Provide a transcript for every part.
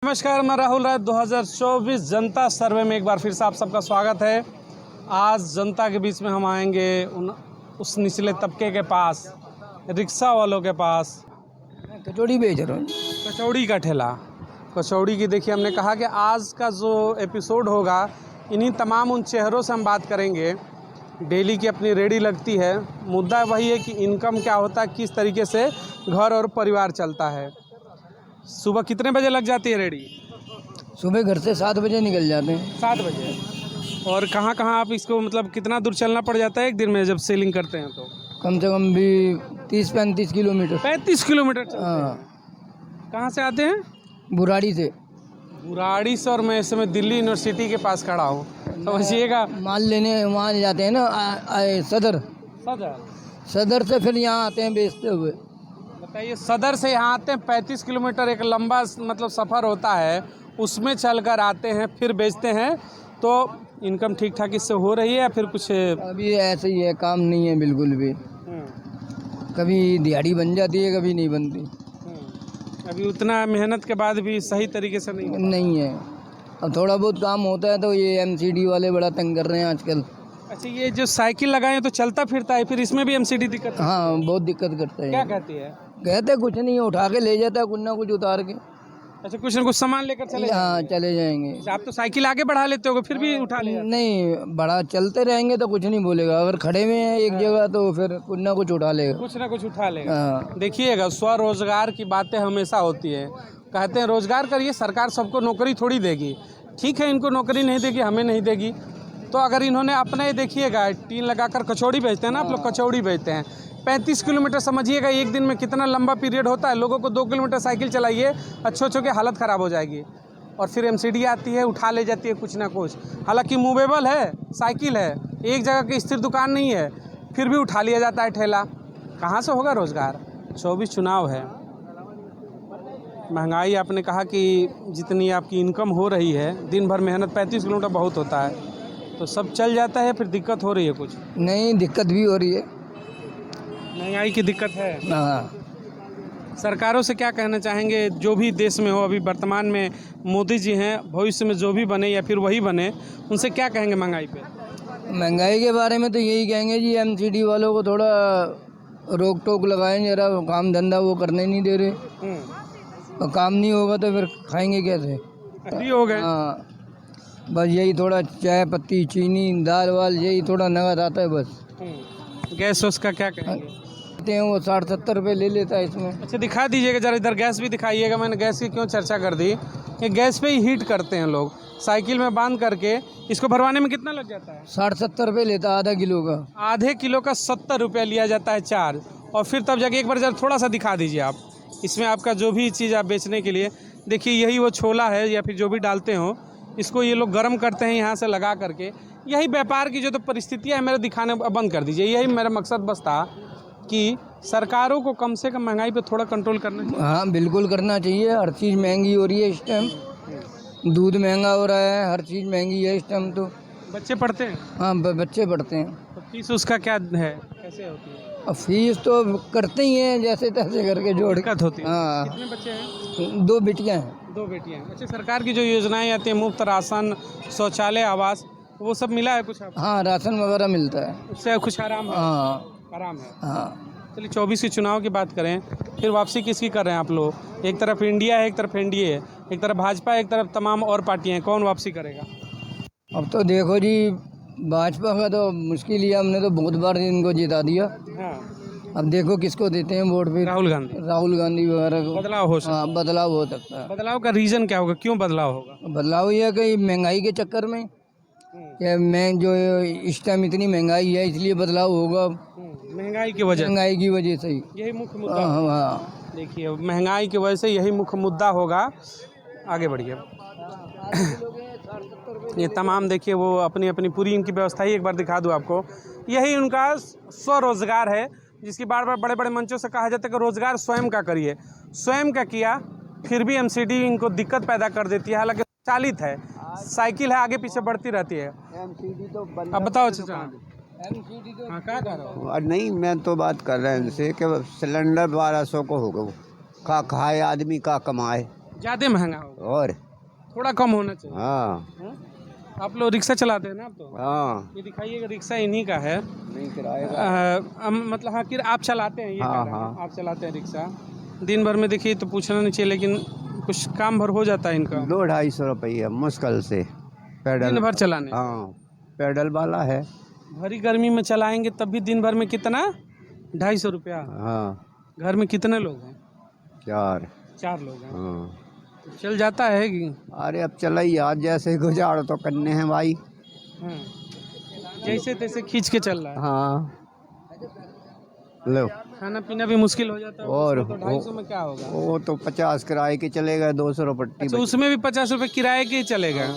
नमस्कार, मैं राहुल राय। 2024 जनता सर्वे में एक बार फिर से आप सबका स्वागत है। आज जनता के बीच में हम आएंगे उस निचले तबके के पास, रिक्शा वालों के पास। कचौड़ी बेच रहा हूँ। कचौड़ी का ठेला, कचौड़ी की देखिए, हमने कहा कि आज का जो एपिसोड होगा इन्हीं तमाम उन चेहरों से हम बात करेंगे। डेली की अपनी रेडी लगती है, मुद्दा वही है कि इनकम क्या होता है, किस तरीके से घर और परिवार चलता है। सुबह कितने बजे लग जाती है रेडी? सुबह घर से 7 बजे निकल जाते हैं। 7 बजे। और कहाँ कहाँ आप इसको मतलब कितना दूर चलना पड़ जाता है एक दिन में जब सेलिंग करते हैं? तो कम से कम भी 30-35 किलोमीटर। 35 किलोमीटर चलते हैं। हाँ। कहाँ से आते हैं? बुराड़ी से। बुराड़ी से। और मैं इस समय दिल्ली यूनिवर्सिटी के पास खड़ा हूँ, समझिएगा। माल लेने वहाँ जाते हैं ना, सदर सदर से फिर यहाँ आते हैं बेचते हुए। बताइए, सदर से यहाँ आते हैं, 35 किलोमीटर एक लंबा मतलब सफ़र होता है, उसमें चलकर आते हैं फिर बेचते हैं। तो इनकम ठीक ठाक इससे हो रही है या फिर कुछ? अभी ऐसे ही है, काम नहीं है बिल्कुल भी। कभी दिहाड़ी बन जाती है, कभी नहीं बनती। अभी उतना मेहनत के बाद भी सही तरीके से नहीं है। अब थोड़ा बहुत काम होता है तो ये एमसीडी वाले बड़ा तंग कर रहे हैं आजकल। अच्छा, ये जो साइकिल लगाए तो चलता फिरता है, फिर इसमें भी एमसीडी दिक्कत? हाँ, बहुत दिक्कत करते हैं। क्या कहती है? कहते कुछ नहीं, उठा के ले जाता है कुछ ना कुछ उतार के। अच्छा, कुछ ना कुछ सामान लेकर चले? हाँ, चले जाएंगे। आप तो साइकिल आगे बढ़ा लेते हो, फिर भी उठा ले? नहीं, बड़ा चलते रहेंगे तो कुछ नहीं बोलेगा, अगर खड़े में है एक जगह तो फिर कुछ ना कुछ उठा लेगा। कुछ ना कुछ उठा लेगा। हाँ। देखिएगा, स्वरोजगार की बातें हमेशा होती है। कहते हैं रोजगार करिए, सरकार सबको नौकरी थोड़ी देगी। ठीक है, इनको नौकरी नहीं देगी, हमें नहीं देगी। तो अगर इन्होंने अपना ही देखिएगा, टीन लगाकर कचौड़ी बेचते हैं ना, आप लोग कचौड़ी बेचते हैं, 35 किलोमीटर समझिएगा एक दिन में कितना लंबा पीरियड होता है। लोगों को 2 किलोमीटर साइकिल चलाइए, अच्छों की हालत ख़राब हो जाएगी। और फिर एमसीडी आती है, उठा ले जाती है कुछ ना कुछ। हालांकि मूवेबल है, साइकिल है, एक जगह की स्थिर दुकान नहीं है, फिर भी उठा लिया जाता है ठेला। कहाँ से होगा रोज़गार? 24 चुनाव है, महंगाई, आपने कहा कि जितनी आपकी इनकम हो रही है, दिन भर मेहनत, 35 किलोमीटर बहुत होता है, तो सब चल जाता है, फिर दिक्कत हो रही है कुछ? नहीं, दिक्कत भी हो रही है, महंगाई की दिक्कत है। हाँ। सरकारों से क्या कहना चाहेंगे, जो भी देश में हो अभी वर्तमान में मोदी जी हैं, भविष्य में जो भी बने या फिर वही बने, उनसे क्या कहेंगे महंगाई पे? महंगाई के बारे में तो यही कहेंगे जी, एमसीडी वालों को थोड़ा रोक टोक लगाएं, जरा काम धंधा वो करने नहीं दे रहे। और काम नहीं होगा तो फिर खाएंगे कैसे? फ्री हो गए। हाँ, बस यही थोड़ा चाय पत्ती, चीनी, दाल वाल, यही थोड़ा नगद आता है बस। गैस वैस का क्या कहेंगे? हैं वो 60-70 रुपये ले लेता है इसमें। अच्छा, दिखा दीजिएगा जरा, इधर गैस भी दिखाइएगा। मैंने गैस की क्यों चर्चा कर दी, कि गैस पे ही हीट करते हैं लोग, साइकिल में बांध करके। इसको भरवाने में कितना लग जाता है? 60-70 रुपये लेता है आधा किलो का। आधे किलो का 70 रुपया लिया जाता है चार्ज। और फिर तब जाके एक बार जरा थोड़ा सा दिखा दीजिए आप, इसमें आपका जो भी चीज़ आप बेचने के लिए। देखिए, यही वो छोला है या फिर जो भी डालते हो, इसको ये लोग गर्म करते हैं यहाँ से लगा करके। यही व्यापार की जो तो परिस्थितियाँ है, मेरे दिखाने बंद कर दीजिए। यही मेरा मकसद बस था कि सरकारों को कम से कम महंगाई पे थोड़ा कंट्रोल करना चाहिए। हाँ, बिल्कुल करना चाहिए। हर चीज़ महंगी हो रही है इस टाइम, दूध महंगा हो रहा है, हर चीज़ महंगी है इस टाइम। तो बच्चे पढ़ते हैं? हाँ, बच्चे पढ़ते हैं। तो फीस उसका क्या है, कैसे होती है? अब फीस तो करते ही हैं, जैसे तैसे करके जोड़। दिक्कत होती है। हाँ। कितने बच्चे हैं? 2 बिटियाँ हैं। 2 बेटियाँ हैं। अच्छा, सरकार की जो योजनाएं आती हैं, मुफ्त राशन, शौचालय, आवास, वो सब मिला है कुछ आपको? हाँ, राशन वगैरह मिलता है, उससे कुछ आराम है? हाँ। आराम है। हाँ। चलिए, 24 के चुनाव की बात करें, फिर वापसी किसकी कर रहे हैं आप लोग? एक तरफ इंडिया है, एक तरफ एनडीए है, एक तरफ भाजपा, एक तरफ तमाम और पार्टियां हैं, कौन वापसी करेगा? अब तो देखो जी, भाजपा का तो मुश्किल ही है, हमने तो बहुत बार इनको जिता दिया। हाँ। अब देखो किसको देते हैं वोट पे। राहुल गांधी वगैरह को। बदलाव हो सकता हाँ, बदलाव हो सकता है। बदलाव का रीजन क्या होगा, क्यों बदलाव होगा? बदलाव ये है कि महंगाई के चक्कर में, क्या मैं जो इस टाइम इतनी महंगाई है, इसलिए बदलाव होगा। महंगाई की वजह से ही यही मुख्य मुद्दा। हाँ। देखिए, महंगाई की वजह से यही मुख्य मुद्दा होगा। आगे बढ़िए। ये तमाम देखिए, वो अपनी अपनी पूरी इनकी व्यवस्था ही एक बार दिखा दूँ आपको। यही उनका स्वरोजगार है, जिसकी बार बार बड़े बड़े मंचों से कहा जाता है कि रोजगार स्वयं का करिए। स्वयं का किया, फिर भी एमसीडी इनको दिक्कत पैदा कर देती है। हालांकि चालित है, साइकिल है, आगे पीछे बढ़ती रहती है। एमसीडी तो अब बताओ चाचा, हाँ क्या कर रहे हो? नहीं, मैं तो बात कर रहे हैं इनसे कि सिलेंडर 1200 को होगा, वो का खाए आदमी का कमाए। ज़्यादा महंगा होगा, और थोड़ा कम होना चाहिए। हाँ हाँ? आप लोग रिक्शा चलाते हैं ना? आप तो हाँ ये दिखाइएगा, रिक्शा इन्हीं का है। नहीं किराएगा। मतलब हाँ कि आप चलाते हैं, ये हाँ, कह रहे हैं हाँ। आप चलाते हैं रिक्शा। दिन भर में देखिए तो पूछना नहीं चाहिए, लेकिन कुछ काम भर हो जाता है इनका 200-250 रुपये मुश्किल से पैडल। दिन भर चलाने। हाँ पैडल वाला है। भरी गर्मी में चलाएंगे तब भी दिन भर में कितना? 250 रुपया। हाँ घर में कितने लोग हैं? 4। 4 लोग हैं। हाँ चल जाता है कि? अरे अब चला ही आज जैसे गुजारो तो करने हैं भाई। हाँ। जैसे तैसे खींच के चल रहा है। हाँ लो खाना पीना भी मुश्किल हो जाता है और उसमें, तो 250 में क्या होगा? वो तो 50 किराए के चलेगा, 200 रुपये पट्टी अच्छा, बच- उसमें भी 50 रुपये किराए के ही चलेगा,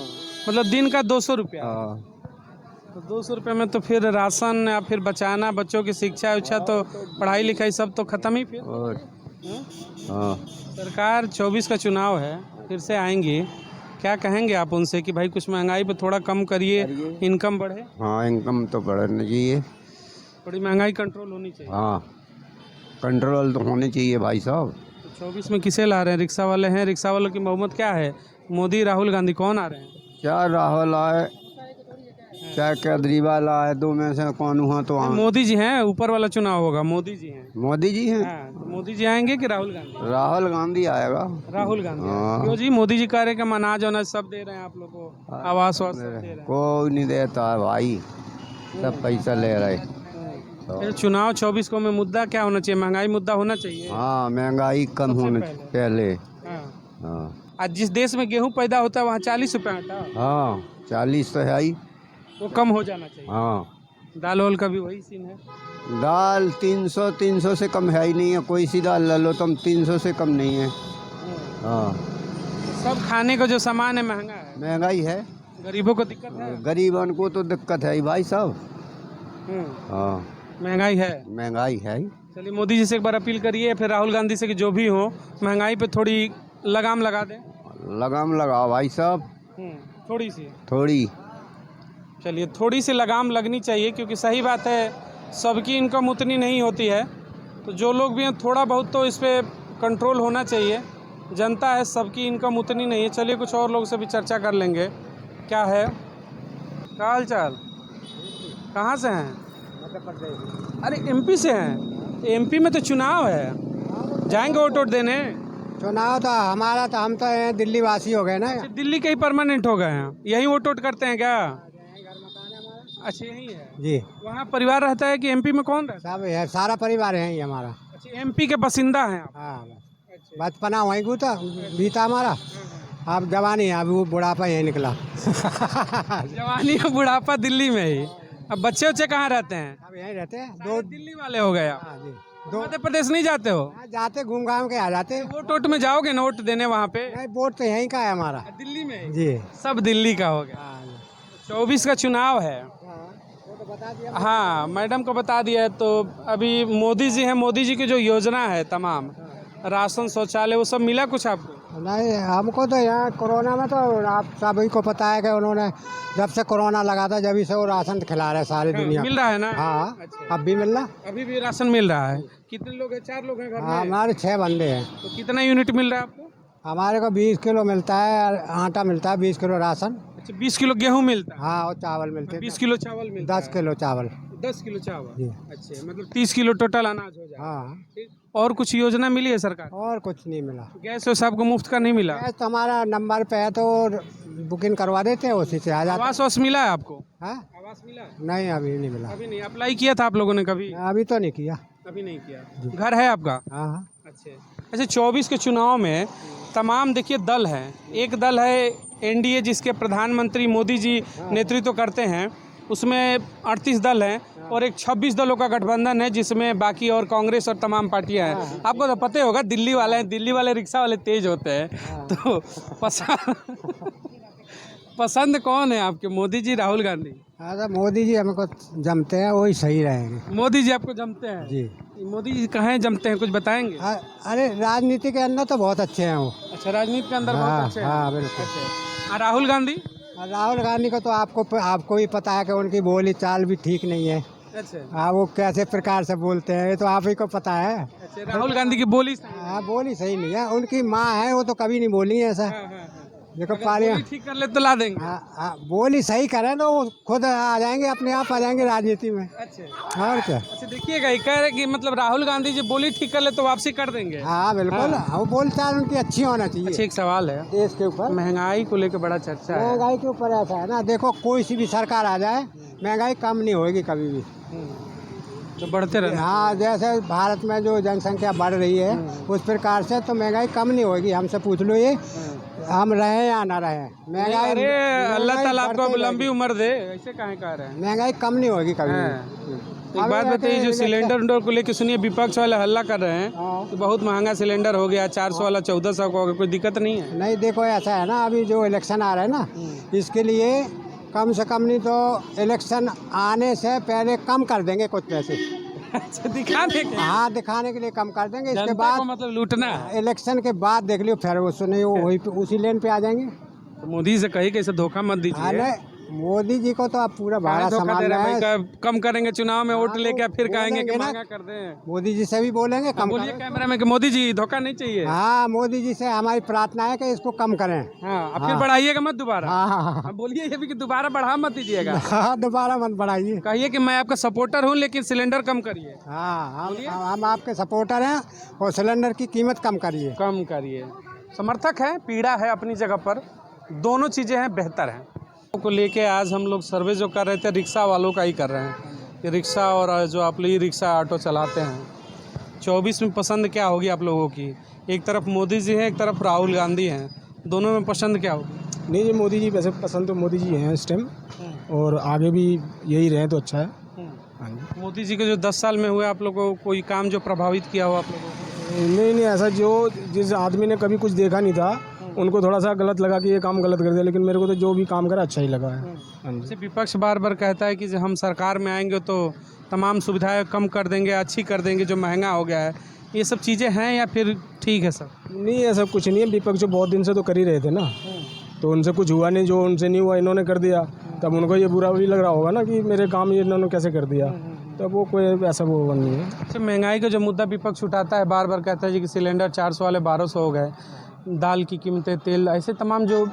मतलब दिन का 200 रुपया। हाँ तो 200 रुपये में तो फिर राशन या फिर बचाना, बच्चों की शिक्षा उच्छा, तो पढ़ाई लिखाई सब तो खत्म ही फिर। और हाँ? हाँ सरकार 24 का चुनाव है, फिर से आएंगी, क्या कहेंगे आप उनसे कि भाई कुछ महंगाई पे थोड़ा कम करिए, इनकम बढ़े? हाँ इनकम तो बढ़ना चाहिए। थोड़ी महंगाई कंट्रोल होनी चाहिए। हाँ कंट्रोल तो होनी चाहिए भाई साहब। तो 24 में किसे ला रहे हैं? रिक्शा वाले हैं। रिक्शा वालों की बहुमत क्या है? मोदी, राहुल गांधी, कौन आ रहे हैं? क्या राहुल आए चाहे केजरीवाल आए, दो में से कौन हुआ तो हाँ। मोदी जी हैं, ऊपर वाला चुनाव होगा, मोदी जी हैं। मोदी जी हैं। हाँ, तो मोदी जी आएंगे कि राहुल गांधी? राहुल गांधी आएगा। राहुल गांधी हाँ। आएंगे। क्यों जी? मोदी जी कह रहे हैं कि अनाज वनाज सब दे रहे हैं आप लोग को, आवास वास सब दे रहे हैं। कोई नहीं देता है भाई, सब पैसा ले रहे। फिर चुनाव 24 को में मुद्दा क्या होना चाहिए? महंगाई मुद्दा होना चाहिए। हाँ महंगाई कम सबसे होने पहले। पहले। हाँ। हाँ आज जिस देश में गेहूं पैदा होता है वहाँ 40 रुपये आता है, हाँ 40 तो है ही। वो कम हो जाना चाहिए। हाँ दाल वाल का भी वही सीन है। दाल 300 से कम है ही नहीं है, कोई सी दाल ले लो तुम 300 से कम नहीं है। हाँ सब खाने का जो सामान है महंगा है, महंगाई है, गरीबों को दिक्कत है। गरीबों को तो दिक्कत है ही भाई साहब। हाँ महंगाई है। महंगाई है ही। चलिए मोदी जी से एक बार अपील करिए, फिर राहुल गांधी से कि जो भी हो महंगाई पे थोड़ी लगाम लगा दें। लगाम लगाओ भाई साहब, थोड़ी सी। थोड़ी। चलिए थोड़ी सी लगाम लगनी चाहिए, क्योंकि सही बात है सबकी इनकम उतनी नहीं होती है, तो जो लोग भी हैं थोड़ा बहुत तो इस पर कंट्रोल होना चाहिए। जनता है, सबकी इनकम उतनी नहीं है। चलिए कुछ और लोग से भी चर्चा कर लेंगे। क्या है, क्या हाल चाल, कहाँ से हैं? अरे एमपी से हैं? एमपी में तो चुनाव है, जाएंगे वोट वोट देने? चुनाव तो हमारा तो हम तो यहाँ दिल्ली वासी हो गए ना। दिल्ली के ही परमानेंट हो गए हैं, यहीं वोट वोट करते हैं क्या? अच्छा यही है जी। वहाँ परिवार रहता है कि एमपी में कौन रहता सब है, सारा परिवार है ही हमारा। है? अच्छा एमपी के बसिंदा हैं आप? हाँ बचपना वहीं गुता बीता हमारा। अब जवानी है, अभी वो बुढ़ापा यहीं निकला। जवानी और बुढ़ापा दिल्ली में ही। अब बच्चे उच्चे कहाँ रहते हैं? अब यहीं रहते हैं। दो दिल्ली वाले हो गए आप। हाँ जी, मध्य प्रदेश नहीं जाते हो? हाँ, जाते घूम घाम के आ जाते। वोट वोट में जाओगे ना वोट देने वहाँ पे? नहीं वोट तो यहीं का है हमारा। दिल्ली में ही? जी। सब दिल्ली का हो गया। हाँ जी। 24 का चुनाव है। वो तो बता दिया। हाँ मैडम को बता दिया है। तो अभी मोदी जी हैं, मोदी जी की जो योजना है तमाम, राशन, शौचालय, वो सब मिला कुछ आपको? नहीं हमको तो यहाँ कोरोना में तो आप सभी को पता है कि उन्होंने जब से कोरोना लगा था जब से वो राशन खिला रहे सारी दुनिया। मिल रहा है ना? हाँ अच्छा। अब भी मिल रहा। अभी भी राशन मिल रहा है। कितने लोग हैं? 4 लोग हैं घर हाँ में? हमारे 6 बंदे हैं। तो कितना यूनिट मिल रहा है आपको? हमारे को 20 किलो मिलता है, आटा मिलता है 20 किलो राशन। अच्छा 20 किलो गेहूँ मिलता है? हाँ और चावल मिलते हैं 20 किलो चावल मिलता है? 10 किलो चावल। 10 किलो चावल। जी। अच्छा मतलब 30 किलो टोटल अनाज हो जाए। हाँ ठीक। और कुछ योजना मिली है सरकार? और कुछ नहीं मिला। गैस वैस आपको मुफ्त का नहीं मिला? गैस तो हमारा नंबर पे है तो बुकिंग करवा देते हैं, उसी से आ जाता आवास वास मिला है आपको? है। आवास मिला? नहीं अभी नहीं मिला। अभी नहीं। अप्लाई किया था आप लोगों ने कभी? अभी तो नहीं किया। अभी नहीं किया। घर है आपका? हाँ हाँ। अच्छा 24 के चुनाव में तमाम देखिए दल हैं। एक दल है एनडीए जिसके प्रधानमंत्री मोदी जी नेतृत्व करते हैं, उसमें 38 दल हैं, और एक 26 दलों का गठबंधन है जिसमें बाकी और कांग्रेस और तमाम पार्टियां हैं। आपको तो पता ही होगा दिल्ली वाले हैं, दिल्ली वाले रिक्शा वाले तेज होते हैं। तो पसंद कौन है आपके, मोदी जी, राहुल गांधी? अरे मोदी जी हमको जमते हैं, वही सही रहेंगे। मोदी जी आपको जमते हैं? जी। मोदी जी कहाँ जमते हैं, कुछ बताएंगे? अरे राजनीति के अंदर तो बहुत अच्छे हैं वो। अच्छा राजनीति के अंदर बहुत अच्छे हैं। हाँ बिल्कुल। अच्छा राहुल गांधी? राहुल गांधी को तो आपको भी पता है कि उनकी बोली चाल भी ठीक नहीं है। अच्छा हाँ वो कैसे प्रकार से बोलते हैं ये तो आप ही को पता है। अच्छा, राहुल गांधी की बोली सही है। हाँ बोली सही नहीं है, उनकी माँ है वो तो कभी नहीं बोली है ऐसा। देखो पाली बोली ठीक कर ले तो ला देंगे। हाँ बोली सही करें तो वो खुद आ जाएंगे, अपने आप आ जाएंगे राजनीति में। अच्छा और क्या। अच्छा, देखिएगा ये कह रहे कि मतलब राहुल गांधी जी बोली ठीक कर ले तो वापसी कर देंगे। हाँ बिल्कुल, वो बोलचाल उनकी अच्छी होना चाहिए। अच्छा, एक सवाल है, देश के ऊपर महंगाई को लेकर बड़ा चर्चा है। महंगाई के ऊपर ऐसा है ना, देखो कोई सी भी सरकार आ जाए महंगाई कम नहीं होगी कभी भी। तो बढ़ते रहे। हाँ जैसे भारत में जो जनसंख्या बढ़ रही है उस प्रकार से तो महंगाई कम नहीं होगी। हमसे पूछ लो ये, हम रहे या ना रहे, महंगाई अरे अल्लाह ताला बढ़ते आपको ही लंबी उम्र दे, ऐसे काहे कह रहे हैं। महंगाई कम नहीं होगी कभी भी। एक बात बताइए, जो सिलेंडर उंडर को लेकर सुनिए विपक्ष वाले हल्ला कर रहे हैं हाँ। तो बहुत महंगा सिलेंडर हो गया, 400 वाला 1400 का हो गया, कोई दिक्कत नहीं है। नहीं देखो ऐसा है ना, अभी जो इलेक्शन आ रहा है ना इसके लिए कम से कम नहीं तो इलेक्शन आने से पहले कम कर देंगे कुछ पैसे। अच्छा, दिखाने के हाँ दिखाने के लिए कम कर देंगे, इसके जनता बाद को मतलब लूटना है। इलेक्शन के बाद देख लियो फिर वो सुने वो वही उसी लेन पे आ जाएंगे। तो मोदी से कही कि ऐसे धोखा मत हाँ दीजिए। नहीं, मोदी जी को तो आप पूरा काहे भाड़ा धोखा संभाल दे रहे रहे हैं हैं। भाई, कम करेंगे चुनाव में वोट हाँ, लेके तो फिर कहेंगे कि बोलेंगे ना। महंगा कर दें। मोदी जी से भी बोलेंगे कम बोलिए करें। कैमरा में कि मोदी जी धोखा नहीं चाहिए। हाँ मोदी जी से हमारी प्रार्थना है कि इसको कम करें। हाँ, अब फिर बढ़ाइएगा मत दोबारा। हाँ हाँ हाँ अब बोलिए ये भी कि दोबारा बढ़ा मत दीजिएगा। हाँ दोबारा मत बढ़ाइए। कहिए कि मैं आपका सपोर्टर हूँ लेकिन सिलेंडर कम करिए। हाँ हम आपके सपोर्टर हैं और सिलेंडर की कीमत कम करिए। कम करिए। समर्थक है, पीड़ा है अपनी जगह पर, दोनों चीज़ें हैं, बेहतर हैं को लेके आज हम लोग सर्वे जो कर रहे थे रिक्शा वालों का ही कर रहे हैं कि रिक्शा और जो आप लोग रिक्शा ऑटो चलाते हैं 24 में पसंद क्या होगी आप लोगों की। एक तरफ मोदी जी हैं, एक तरफ राहुल गांधी हैं, दोनों में पसंद क्या होगी। नहीं जी मोदी जी वैसे पसंद तो मोदी जी हैं इस टाइम, और आगे भी यही रहे तो अच्छा है। हाँ जी। मोदी जी के जो 10 साल में हुए आप लोगों को कोई काम जो प्रभावित किया हो आप लोगों को। नहीं ऐसा जो जिस आदमी ने कभी कुछ देखा नहीं था उनको थोड़ा सा गलत लगा कि ये काम गलत कर दिया, लेकिन मेरे को तो जो भी काम करा अच्छा ही लगा है। हाँ जी। जैसे विपक्ष बार बार कहता है कि जब हम सरकार में आएंगे तो तमाम सुविधाएं कम कर देंगे, अच्छी कर देंगे, जो महंगा हो गया है, ये सब चीज़ें हैं या फिर ठीक है सब। नहीं ऐसा कुछ नहीं है, विपक्ष जो बहुत दिन से तो कर ही रहे थे ना, तो उनसे कुछ हुआ नहीं, जो उनसे नहीं हुआ इन्होंने कर दिया, तब उनको ये बुरा भी लग रहा होगा ना कि मेरे काम ये इन्होंने कैसे कर दिया, तब वो कोई ऐसा वो नहीं है। अच्छा, महंगाई का जो मुद्दा विपक्ष उठाता है, बार बार कहता है जी कि सिलेंडर 400 वाले 1200 हो गए, दाल की कीमतें, तेल, ऐसे तमाम जो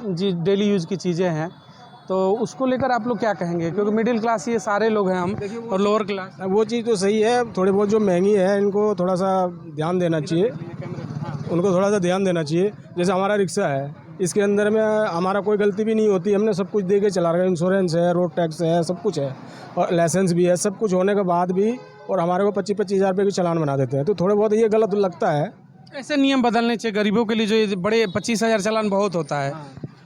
डेली यूज़ की चीज़ें हैं, तो उसको लेकर आप लोग क्या कहेंगे। क्योंकि मिडिल क्लास ये सारे लोग हैं हम, और लोअर क्लास। वो चीज़ तो सही है, थोड़ी बहुत जो महंगी है इनको थोड़ा सा ध्यान देना चाहिए, उनको थोड़ा सा ध्यान देना चाहिए। जैसे हमारा रिक्शा है, इसके अंदर में हमारा कोई गलती भी नहीं होती, हमने सब कुछ दे के चला रहा है, इंश्योरेंस है, रोड टैक्स है, सब कुछ है, और लाइसेंस भी है, सब कुछ होने के बाद भी और हमारे को 25-25 हज़ार रुपये की चालान बना देते हैं, तो थोड़े बहुत ये गलत लगता है। ऐसे नियम बदलने चाहिए गरीबों के लिए, जो ये बड़े 25,000 चालान बहुत होता है।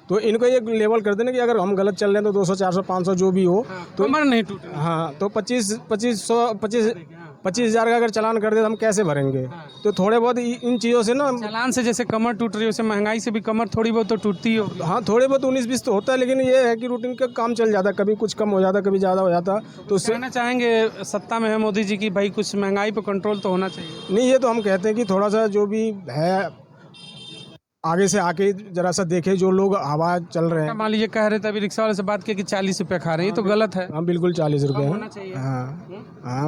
तो इनको ये लेवल कर देना कि अगर हम गलत चल रहे हैं तो 200, 400, 500 जो भी हो, तो कमर नहीं टूटे। हाँ तो 25,000 का अगर चालान कर दे तो हम कैसे भरेंगे। तो थोड़े बहुत इन चीज़ों से ना, चालान से जैसे कमर टूट रही है, वैसे महंगाई से भी कमर थोड़ी बहुत तो टूटती होगी। हाँ थोड़े बहुत 19-20 तो होता है, लेकिन ये है कि रूटीन का काम चल जाता है, कभी कुछ कम हो जाता, कभी ज़्यादा हो जाता, तो उससे कहना चाहेंगे सत्ता में है मोदी जी की, भाई कुछ महंगाई पर कंट्रोल तो होना चाहिए। नहीं, ये तो हम कहते हैं कि थोड़ा सा जो भी है आगे से आके जरा सा देखे जो लोग हवा चल रहे हैं। मान लीजिए कह रहे थे अभी रिक्शा वाले से बात किया कि 40 रुपये खा रहे हैं, ये तो गलत है। हाँ बिल्कुल 40 रुपये होना है। चाहिए। हाँ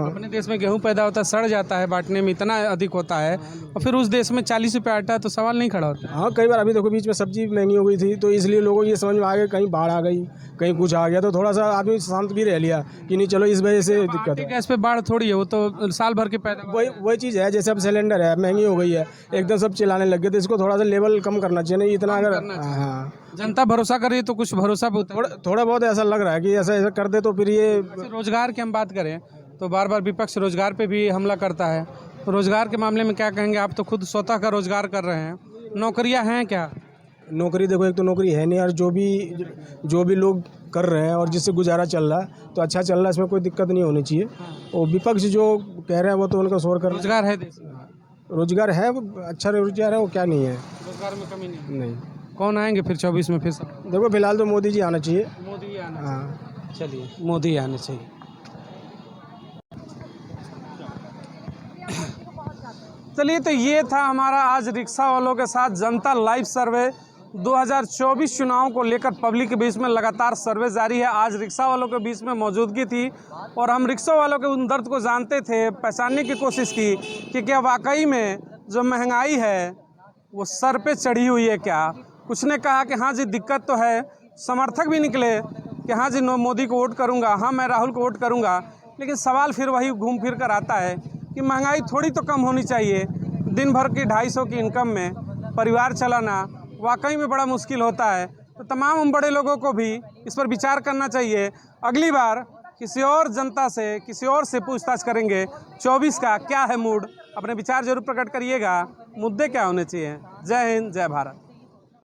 अपने देश में गेहूं पैदा होता है, सड़ जाता है, बांटने में इतना अधिक होता है, और फिर उस देश में 40 रुपये आटा है, तो सवाल नहीं खड़ा होता। हाँ कई बार अभी देखो बीच में सब्जी महंगी हो गई थी, तो इसलिए लोगों को ये समझ में आ गया कहीं बाढ़ आ गई, कहीं कुछ आ गया, तो थोड़ा सा आदमी शांत भी रह लिया कि नहीं चलो इस वजह से दिक्कत है। गैस पे बाढ़ थोड़ी है, वो तो साल भर के पैदा। वही चीज़ है, जैसे अब सिलेंडर है महंगी हो गई है, एकदम सब चिल्लाने लग गए, तो इसको थोड़ा सा लेवल कम करना चाहिए, नहीं इतना अगर हाँ जनता भरोसा कर रही है तो कुछ भरोसा भी होता है। थोड़ा बहुत ऐसा लग रहा है कि ऐसा कर दे तो फिर ये। रोजगार की हम बात करें तो बार बार विपक्ष रोजगार पे भी हमला करता है, तो रोजगार के मामले में क्या कहेंगे। आप तो खुद स्वतः का रोजगार कर रहे हैं, नौकरियां हैं क्या। नौकरी देखो, एक तो नौकरी है नहीं, और जो भी लोग कर रहे हैं और जिससे गुजारा चल रहा है तो अच्छा चल रहा है, इसमें कोई दिक्कत नहीं होनी चाहिए। और विपक्ष जो कह रहे हैं वो तो उनका शोर कर। रोजगार है देश में, रोजगार है, अच्छा रोजगार है, वो क्या नहीं है, रोजगार में कमी नहीं। नहीं। कौन आएंगे फिर 24 में फिर सब। देखो फिलहाल तो मोदी जी आना चाहिए। मोदी आना। हाँ चलिए मोदी आने चाहिए। चलिए, तो ये था हमारा आज रिक्शा वालों के साथ जनता लाइव सर्वे, 2024 चुनाव को लेकर पब्लिक के बीच में लगातार सर्वे जारी है। आज रिक्शा वालों के बीच में मौजूदगी थी और हम रिक्शा वालों के उन दर्द को जानते थे, पहचानने की कोशिश की कि क्या वाकई में जो महंगाई है वो सर पे चढ़ी हुई है क्या। कुछ ने कहा कि हाँ जी दिक्कत तो है, समर्थक भी निकले कि हाँ जी मोदी को वोट करूँगा, हाँ मैं राहुल को वोट करूँगा, लेकिन सवाल फिर वही घूम फिर कर आता है कि महंगाई थोड़ी तो कम होनी चाहिए। दिन भर की 250 की इनकम में परिवार चलाना वाकई में बड़ा मुश्किल होता है। तो तमाम बड़े लोगों को भी इस पर विचार करना चाहिए। अगली बार किसी और जनता से, किसी और से पूछताछ करेंगे 24 का क्या है मूड। अपने विचार जरूर प्रकट करिएगा, मुद्दे क्या होने चाहिए। जय हिंद, जय भारत।